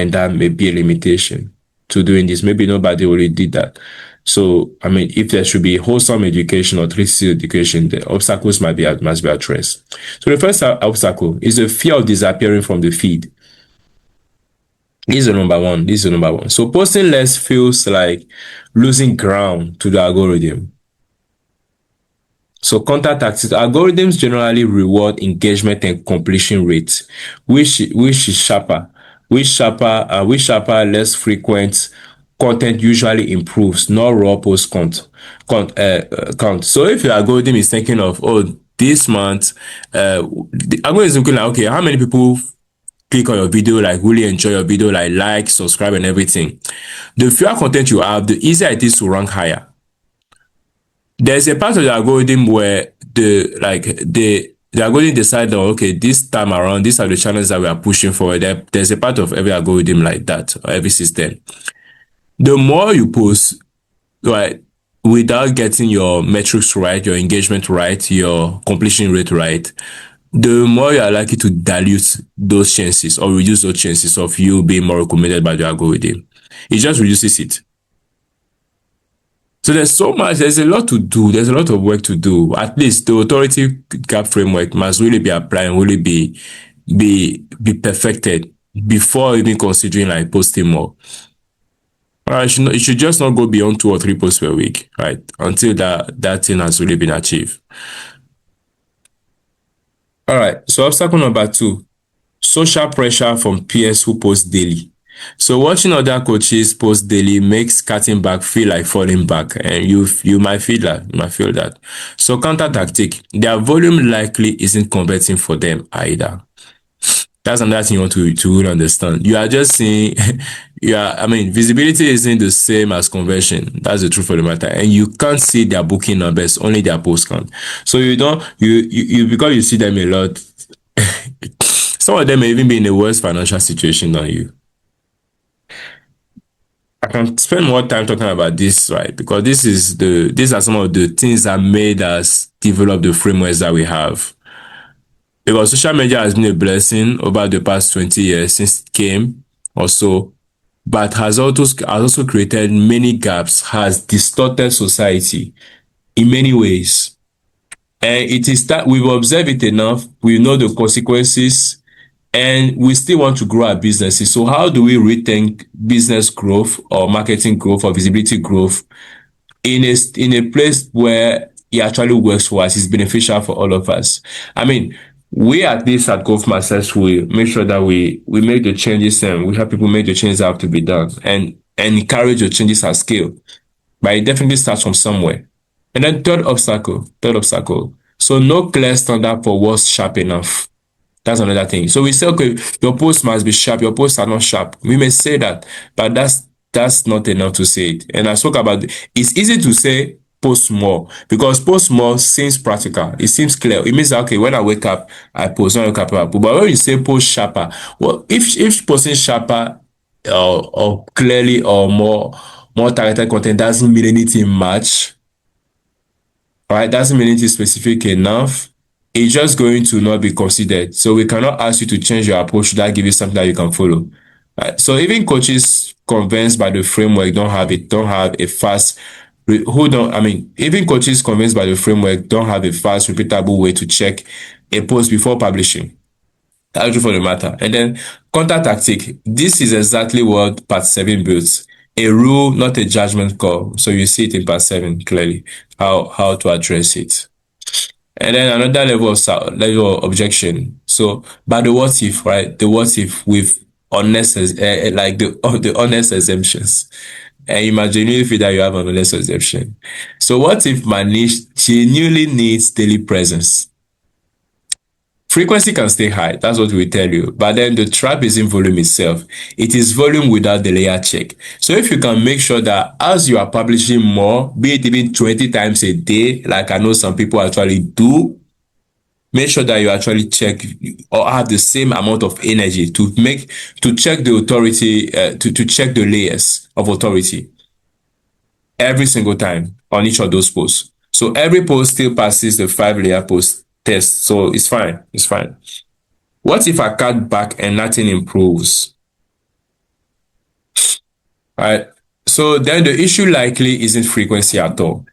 and that may be a limitation to doing this. Maybe nobody already did that. So, I mean, if there should be wholesome education or 360 education, the obstacles must be addressed. So the first obstacle is the fear of disappearing from the feed. This is the number one. This is the number one. So posting less feels like losing ground to the algorithm. So content tactics, algorithms generally reward engagement and completion rates, which is sharper. Which sharper, less frequent content usually improves, not raw post count. So if your algorithm is thinking of, oh, this month, the algorithm is looking like, okay, how many people click on your video, like really enjoy your video, like, subscribe and everything. The fewer content you have, the easier it is to rank higher. There's a part of the algorithm where the algorithm decide that, okay, this time around, these are the channels that we are pushing for. There's a part of every algorithm like that, or every system. The more you post, right, without getting your metrics right, your engagement right, your completion rate right, the more you are likely to dilute those chances or reduce those chances of you being more recommended by the algorithm. It just reduces it. So there's a lot to do. There's a lot of work to do. At least the authority gap framework must really be applied and really be perfected before even considering like posting more. It should just not go beyond 2 or 3 posts per week, right? Until that thing has really been achieved. All right. So obstacle number 2, social pressure from peers who post daily. So watching other coaches post daily makes cutting back feel like falling back, and you might feel that. So counter tactic, their volume likely isn't converting for them either. That's another thing you want to really understand. You are just seeing, visibility isn't the same as conversion. That's the truth of the matter. And you can't see their booking numbers, only their post count. So because you see them a lot, some of them may even be in a worse financial situation than you. I can spend more time talking about this, right? Because these are some of the things that made us develop the frameworks that we have. Because social media has been a blessing over the past 20 years since it came or so, but has also created many gaps, has distorted society in many ways. And it is that we've observed it enough, we know the consequences, and we still want to grow our businesses. So how do we rethink business growth or marketing growth or visibility growth in a place where it actually works for us, it's beneficial for all of us? I mean, we at least at Growth Masters will make sure that we make the changes and we help people make the changes that have to be done and encourage the changes at scale. But it definitely starts from somewhere. And then third obstacle. So no clear standard for what's sharp enough. That's another thing. So we say, okay, your posts must be sharp. Your posts are not sharp. We may say that, but that's not enough to say it. And I spoke about it's easy to say post more because post more seems practical. It seems clear. It means that, okay, when I wake up, I post. When I wake up, I post. But when you say post sharper, well, if posting sharper or clearly or more targeted content doesn't mean anything much, right? Doesn't mean anything specific enough. It's just going to not be considered. So we cannot ask you to change your approach that give you something that you can follow. Right? So even coaches convinced by the framework don't have a fast even coaches convinced by the framework don't have a fast, repeatable way to check a post before publishing. That's true for the matter. And then counter tactic. This is exactly what part 7 builds. A rule, not a judgment call. So you see it in part 7 clearly, how to address it. And then another level of objection. So, but the what if, right? The what if with unnecessary, like the honest exemptions. And imagine if that you have an honest exemption. So what if my niche genuinely needs daily presence? Frequency can stay high, that's what we tell you. But then the trap is in volume itself. It is volume without the layer check. So if you can make sure that as you are publishing more, be it even 20 times a day, like I know some people actually do, make sure that you actually check or have the same amount of energy to check the authority, to check the layers of authority every single time on each of those posts. So every post still passes the 5-layer post test. So it's fine. What if I cut back and nothing improves? Right. So then the issue likely isn't frequency at all.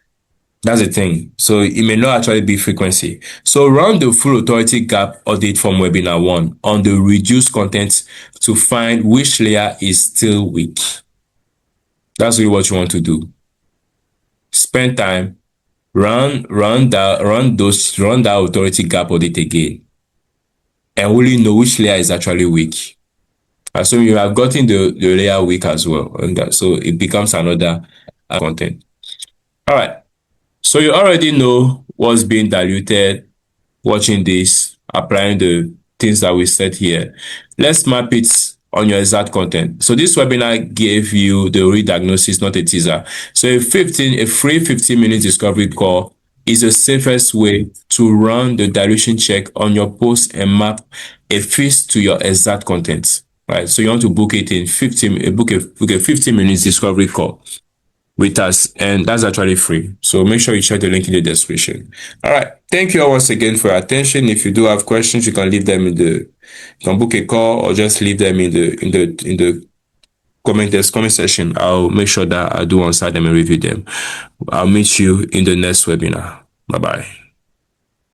That's the thing. So it may not actually be frequency. So run the full authority gap audit from webinar 1 on the reduced content to find which layer is still weak. That's really what you want to do. Spend time, run that authority gap audit again, and really know which layer is actually weak. Assume you have gotten the layer weak as well, and so it becomes another content. All right. So you already know what's being diluted, watching this, applying the things that we said here. Let's map it on your exact content. So this webinar gave you the real diagnosis, not a teaser. So a free 15-minute discovery call is the safest way to run the dilution check on your post and map a fix to your exact content. Right. So you want to book it in 15, book a 15-minute discovery call with us, and that's actually free. So make sure you check the link in the description. All right. Thank you all once again for your attention. If you do have questions, you can leave them you can book a call or just leave them in the comment section. I'll make sure that I do answer them and review them. I'll meet you in the next webinar. Bye bye.